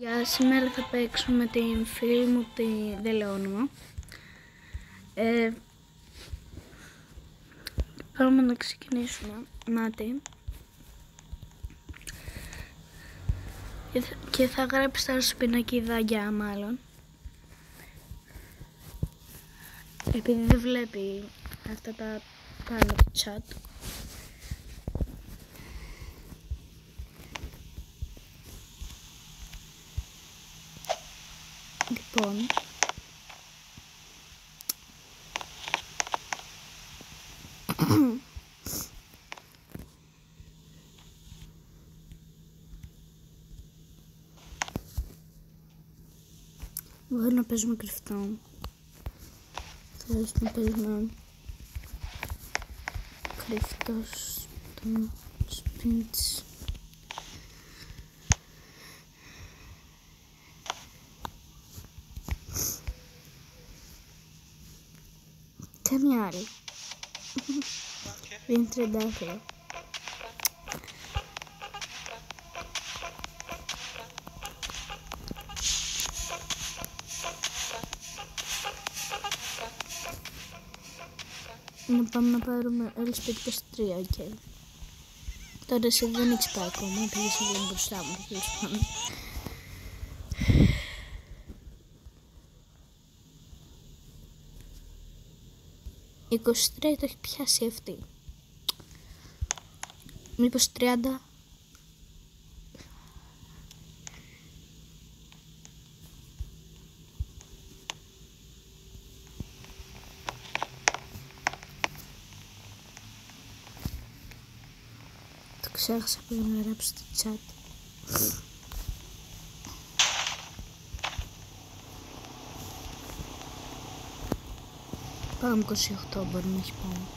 Για σήμερα θα παίξουμε την φίλη μου τη Δελεόνωμα. Πάμε να ξεκινήσουμε. Νάτι. Και θα γράψει τα σπινακιδάκια μάλλον. Επειδή δεν βλέπει αυτά τα πάνω από το chat. Λοιπόν, μπορεί να παίζουμε κρυφτό. Θέλεις να παίζουμε κρυφτό στο σπίτι. Καμιά άλλη. Είναι 30. Να πάμε να πάρουμε άλλη σπίτικα στο 3, okay. Τώρα εσύ δεν έχεις πάει ακόμα, επειδή σε βλέπω μπροστά μου, τέλος πάντων. Η 23 το έχει πιάσει αυτή. Μήπως 30. Το ξέχασα που να γράψω στο chat. Πάμε 28, μπορεί να έχει πάνω.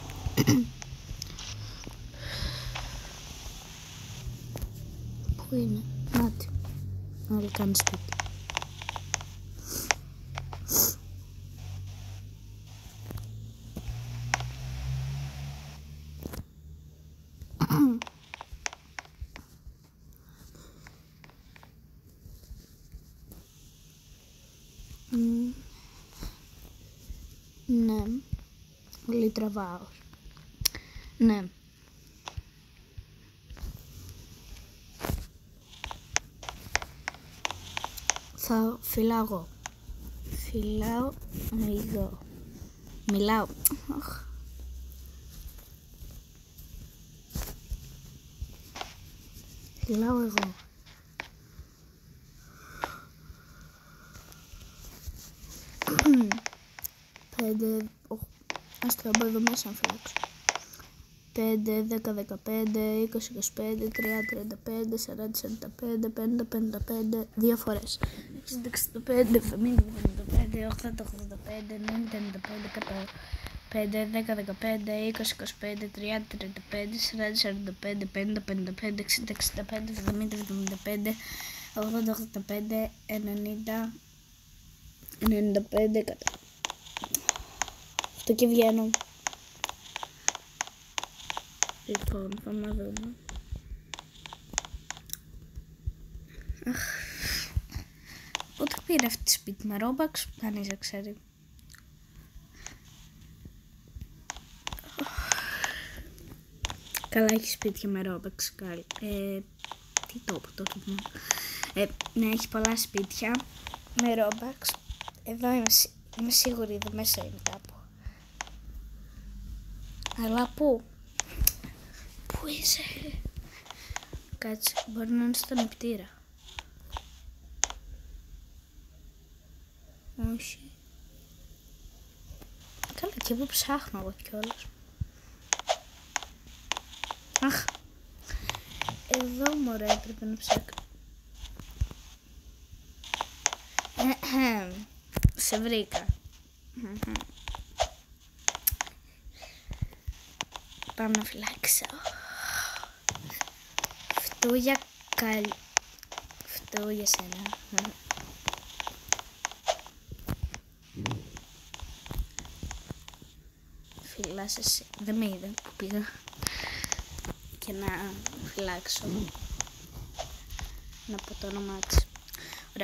Πού είναι, νάτι. Άλλη κάνει σπίτι. Ναι, πολύ τραβάω. Ναι. Θα φυλάω. Φυλάω εδώ. Μιλάω. Φυλάω εγώ. Πέντε, ας το από εδώ μέσα να φυλάξω. 5, 10, 15, 20, 25, 30, 35, 40, 45, 50, 55, δύο φορές. 60, 65, 70, 75, 80, 85, 90, 95, 100. 5, 10, 15, 20, 25, 30, 35, 40, 45, 50, 55, 60, 65, 70, 75, 80, 85, 90, 95, 100. Αυτό και βγαίνω. Λοιπόν, πάμε να δούμε. Πότε πήρε αυτή τη σπίτι με Robux, κανείς δεν ξέρει. Καλά, έχει σπίτια με Robux. Τι το πω τώρα. Ναι, έχει πολλά σπίτια με Robux. Εδώ είμαι σίγουρη, εδώ μέσα είναι κάπου. Αλλά πού? Πού είσαι? Κάτσε, μπορεί να είναι στον νηπτήρα. Όχι. Καλά, και εγώ ψάχνω εγώ κιόλας. Αχ. Εδώ μωρέ έπρεπε να ψάχνω. Σε βρήκα. Πάμε να φυλάξω. Αυτό για αυτό για σένα. Φυλάσαι εσύ. Δεν με είδε που πήγα. Και να φυλάξω. Να πω το όνομά της. Ωραία.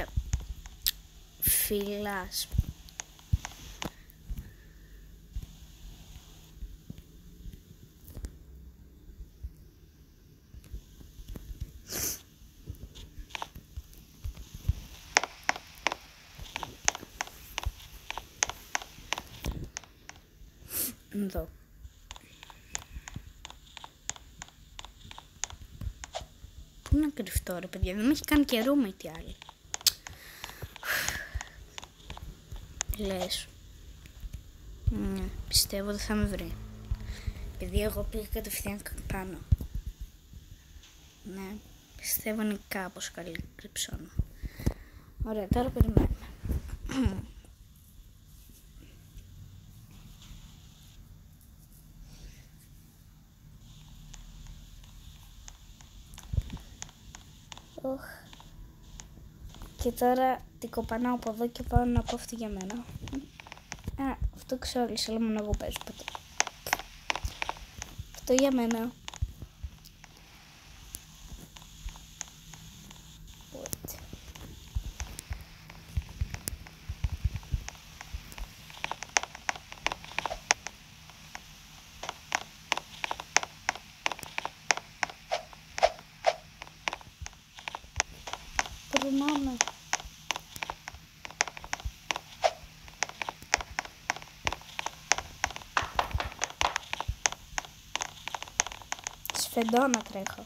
φυλάς. Εδώ. Πού να κρυφτώ ρε παιδιά, δεν με έχει κάνει καιρό με τι άλλη. Λες. Ναι, πιστεύω δεν θα με βρει. Επειδή εγώ πήγα κατευθείαν πάνω. Ναι, πιστεύω είναι κάπως καλή κρυψώνα. Ωραία, τώρα περιμένουμε. Και τώρα την κοπανάω από εδώ και πάω να πω αυτή για μένα. Αυτό ξόλυσα, αλλά μόνο εγώ παίζω ποτέ. Αυτό για μένα. Περνάμε. Σφεντώ να τρέχω.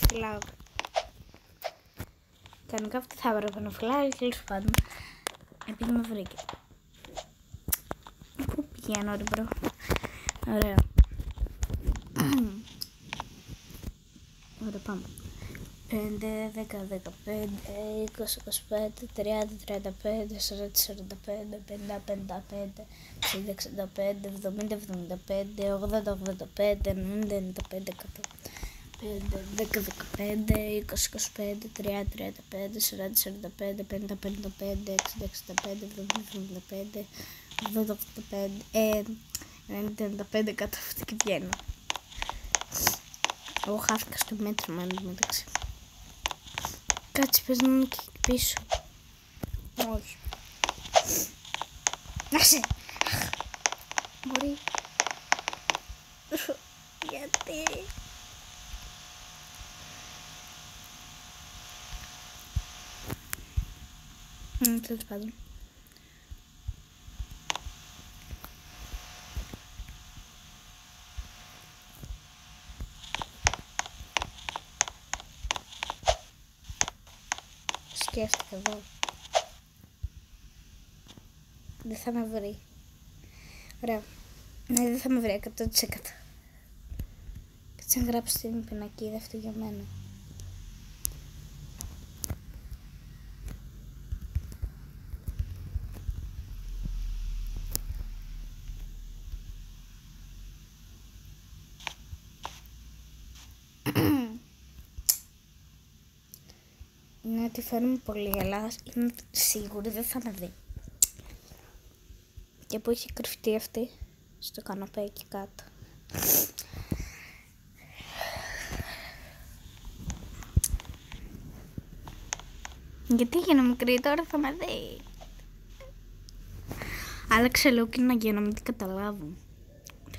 Φυλάω. Κανονικά αυτή θα έπρεπε να φυλάω, αλλά τέλος πάντων. Επειδή με βρήκε. Πού πηγαίνω ρε μπρο. Ωραία. Ωραία, πάμε. 5, 10, 15, 20, 25, 30, 35, 40, 45, 50, 55, 60, 65, 70, 75, 80, 85, 90, 95, 100. 5, 10, 15, 20, 25, 30, 35, 40, 45, 50, 55, 60, 65, 70, 75, 80, 85, 90, 95, 100, αυτή και βγαίνω. Εγώ χάθηκα στο μέτρημα μεταξύ. Κάτσε, πες να είναι και πίσω. Όχι. Άσε. Μπορεί. Γιατί. Τέλος πάντων. Σκέφτηκα εδώ. Δεν θα με βρει. Ωραία. Ναι, δεν θα με βρει 100%. Κάτσε να γράψω την πινακίδα αυτή για μένα. Ναι, τη φέρνουμε πολύ, αλλά είμαι σίγουρη δεν θα με δει. Και που έχει κρυφτεί αυτή, στο καναπέ εκεί κάτω. Γιατί γίνω μικρή, τώρα θα με δει. Άλλαξε λέω και για να μην την καταλάβω.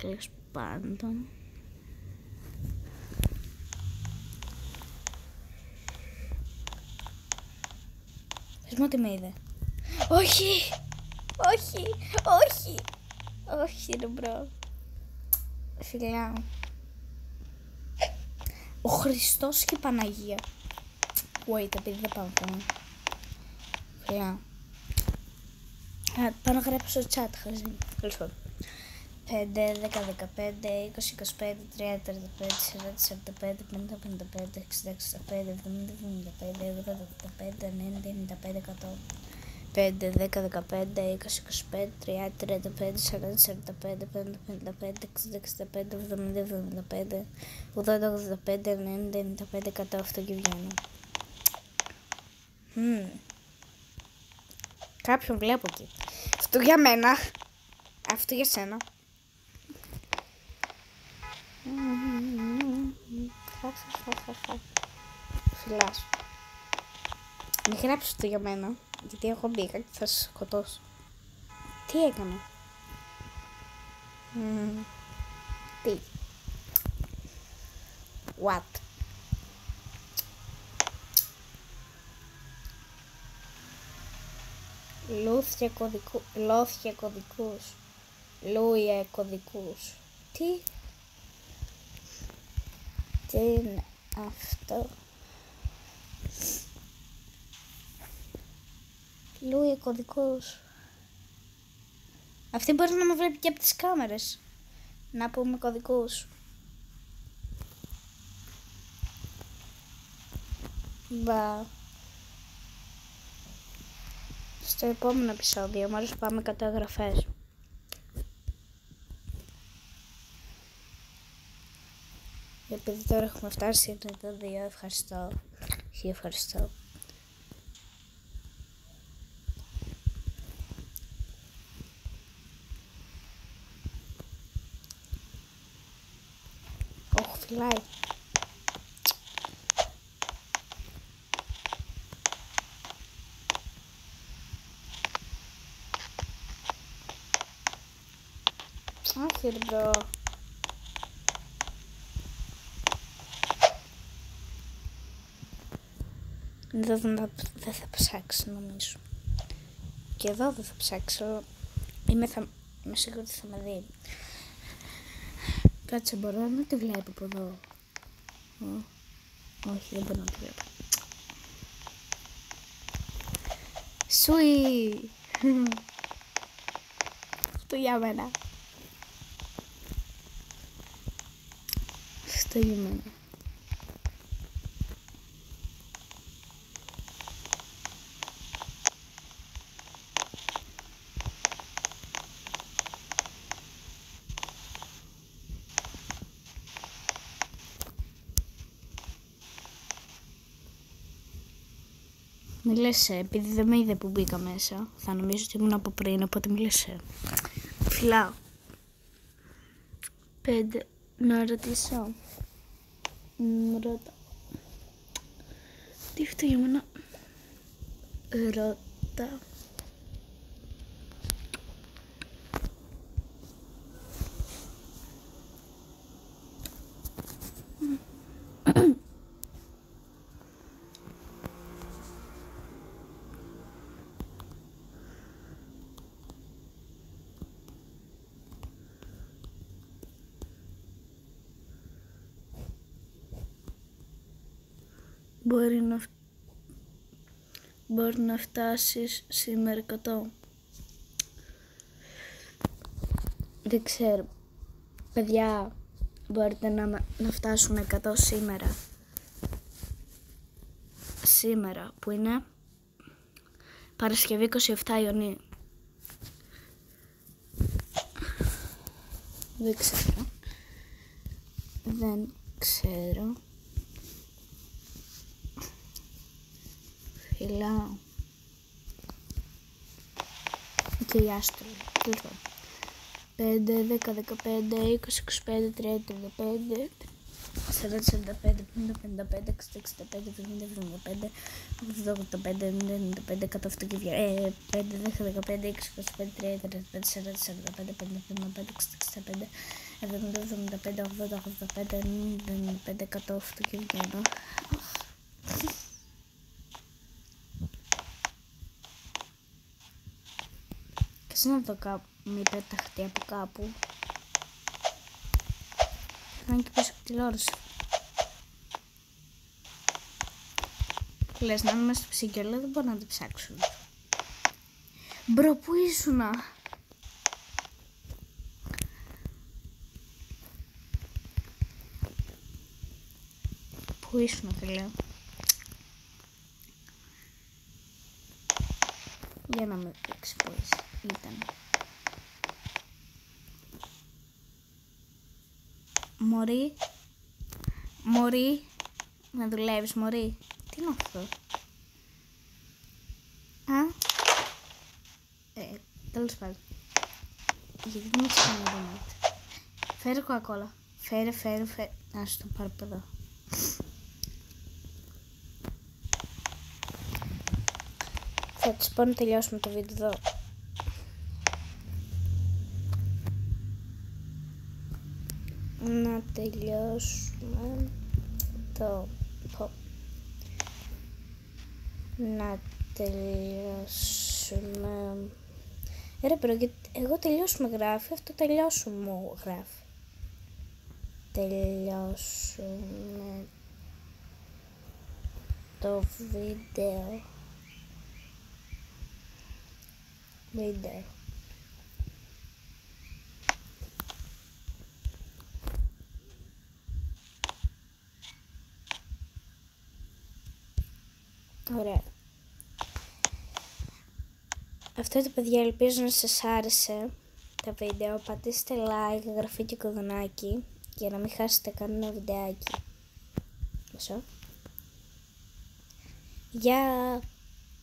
Τέλος πάντων. Πες μου ότι με είδε. Όχι! Όχι! Όχι! Όχι ρε μπρο. Φιλάω. Ο Χριστός και η Παναγία. Wait, επειδή δεν πάω ακόμα. Φιλάω. Πάω να γράψω στο chat, χαζί. Τέλος πάντων. 5, 10, 15, 20, 25, 30, 35, 40, 45, 50, 55, 60, 65, 70, 75, 80, 85, 90, 95, 100. 5, 10, 15, 20, 25, 30, 35, 40, 45, 50, 55, 60, 65, 70, 75, 80, 85, 90, 95, 100, αυτό και βγαίνω. Κάποιον βλέπω εκεί. Αυτό για μένα. Αυτό για σένα. Φιλάς. Μην γράψεις αυτό για μένα, γιατί εγώ μπήκα και θα σε σκοτώσω. Τι έκανα? Τι? What? Λούθια κωδικούς. Λούια κωδικούς. Τι? Τι είναι αυτό? Λούια κωδικούς. Αυτή μπορεί να με βλέπει και από τις κάμερες. Να πούμε κωδικούς. Μπα. Στο επόμενο επεισόδιο μόλις πάμε 100 εγγραφές. Επειδή τώρα έχουμε φτάσει το 2, ευχαριστώ. Ευχαριστώ. Φυλάει. Όχι ρε μπρο. Εδώ δεν θα ψάξω νομίζω. Και εδώ δεν θα ψάξω. Είμαι σίγουρη ότι θα με δει. Κάτσε, μπορώ να τη βλέπω από εδώ? Όχι, δεν μπορώ να τη βλέπω. Σουί! Αυτό για μένα. Αυτό για μένα. Μίλησε, επειδή δεν με είδε που μπήκα μέσα. Θα νομίζω ότι ήμουν από πριν, οπότε μίλησε. Φιλάω. 5. Να ρωτήσω. Ρώτα. Τι αυτό για μένα? Ρώτα. Μπορεί να φτάσεις σήμερα 100. Δεν ξέρω. Παιδιά, μπορείτε να φτάσουν 100 σήμερα. Σήμερα που είναι Παρασκευή 27 Ιουνίου. Δεν ξέρω. Φιλάω. Και η άστρο. 5, 10, 15, 20, 25, 30, 35, 40, 45, 50, 55, 60, 65, 70, 75, 85, 95, 100 αυτό και 5, 10, 15, 20, 25, 30, 35, 40, 45, 55, 60, 65, 70, 75, 80, 85, 95, 100 αυτό και βγαίνω. Να δω κάπου, μη πέταχτη από κάπου. Θα είναι και πίσω από τηλεόραση. Λες να είμαι στο ψυγείο, δεν μπορώ να το ψάξω. Μπρο, πού ήσουνα? Πού ήσουνα, φίλε? για να με δείξει πώς ήταν. Μωρή, να δουλεύεις μωρή. Τι είναι αυτό? Τέλος πάντων. Γιατί δεν έχεις κάνει εδώ μάτι. Φέρε κοκακόλα. Φέρε. Ας το πάρω από εδώ. Θα της πω να τελειώσουμε το βίντεο εδώ. Να τελειώσουμε το... Να τελειώσουμε... Ρε πρόκειται, εγώ τελειώσουμε γράφει, αυτό τελειώσουμε μου γράφει. Τελειώσουμε το βίντεο. Ωραία. Αυτό το παιδιά, ελπίζω να σας άρεσε το βίντεο. Πατήστε like, εγγραφή και κουδουνάκι για να μην χάσετε κανένα βιντεάκι. Γεια!